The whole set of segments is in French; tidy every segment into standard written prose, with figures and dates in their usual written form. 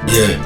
Yeah.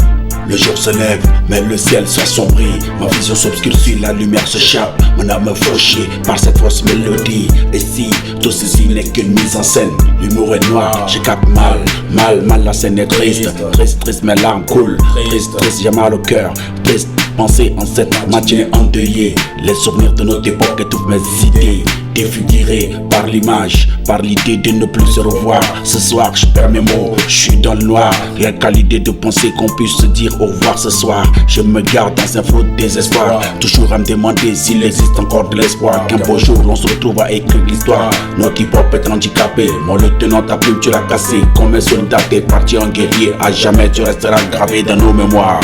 Le jour se lève, mais le ciel s'assombrit. Ma vision s'obscurcit, la lumière s'échappe. Mon âme fauchée par cette fausse mélodie. Et si tout ceci n'est qu'une mise en scène, l'humour est noir, je capte mal. Mal, la scène est triste. Triste, mes larmes coulent. Triste, j'ai mal au cœur. Triste, penser en cette matinée endeuillée. Les souvenirs de notre époque étouffent mes idées. Défiguré par l'image, par l'idée de ne plus se revoir. Ce soir je perds mes mots, je suis dans le noir. Rien qu'à l'idée de penser qu'on puisse se dire au revoir ce soir. Je me garde dans un flot de désespoir, toujours à me demander s'il existe encore de l'espoir. Qu'un beau jour l'on se retrouve à écrire l'histoire. Notre hip-hop est handicapé, mon lieutenant ta plume tu l'as cassé. Comme un soldat t'es parti en guerrier, à jamais tu resteras gravé dans nos mémoires.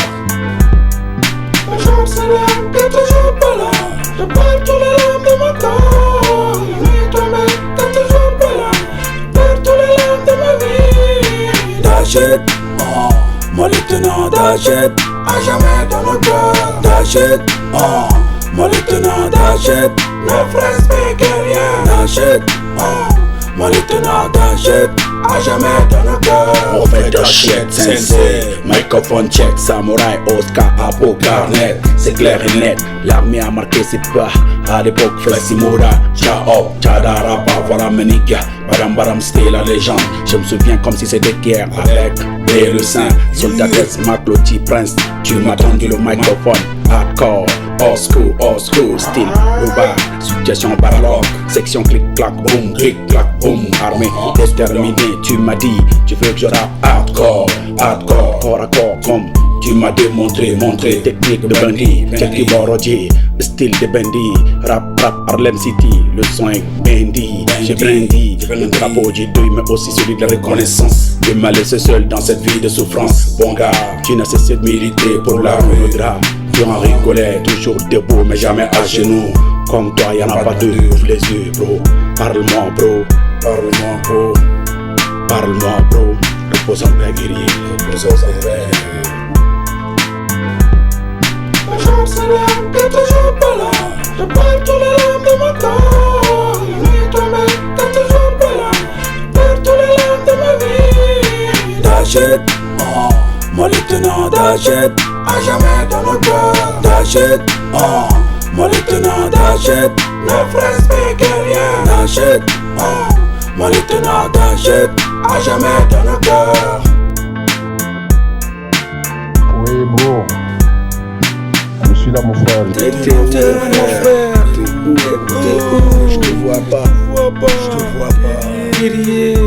Le jour se lève, t'es toujours pas là. Je perds tous les larmes de mon corps. Dachette, mon lieutenant Dachette, à jamais dans le cœur. Dachette, mon lieutenant Dachette, ne respecte rien. Dachette, mon lieutenant Dachette, à jamais dans le cœur. On fait Dachette, sensei, microphone check, samouraï, Oscar, Apo, Garnet. C'est clair et net, l'armée a marqué ses pas. À l'époque, Fessimura, Ciao, Tchadara, voilà mes niggas. Baram, c'était la légende. Je me souviens comme si c'était guerre avec B le Saint, soldatesse, Macloti, Prince. Tu m'as tendu le microphone. Hardcore, old school, style, Luba, situation parloque, section clic-clac, boum, clic-clac, boum. Armée déterminée, tu m'as dit, tu veux que je rappe hardcore, corps à corps, comme tu m'as démontré, technique de bandit, quelques borodier, style de bandit, rap, Harlem City, le swing, Bendy, j'ai brandi, le drapeau du deuil, mais aussi celui de la reconnaissance. Tu m'as laissé seul dans cette vie de souffrance, bon gars, tu n'as cessé de militer pour l'arme et le drap. Tu en rigolais, toujours debout, mais jamais à genoux. Comme toi, y'en a pas deux, ouvre les yeux, bro. Parle-moi, bro. Repose en paix, guerrier, repose en paix. Le jour se lève, t'es toujours pas là. Je perds tous les larmes de mon corps. Nuit tombée, t'es toujours pas là. Je perds tous les larmes de ma vie. Dachette, mon lieutenant Dachette, à jamais dans le cœur. Dachette, mon lieutenant Dachette, ne respecte rien. Dachette, mon lieutenant Dachette, à jamais dans le cœur. Oui, bro. Je suis là, mon frère. T'es où, mon frère? T'es où? Je te vois pas. Guerrier.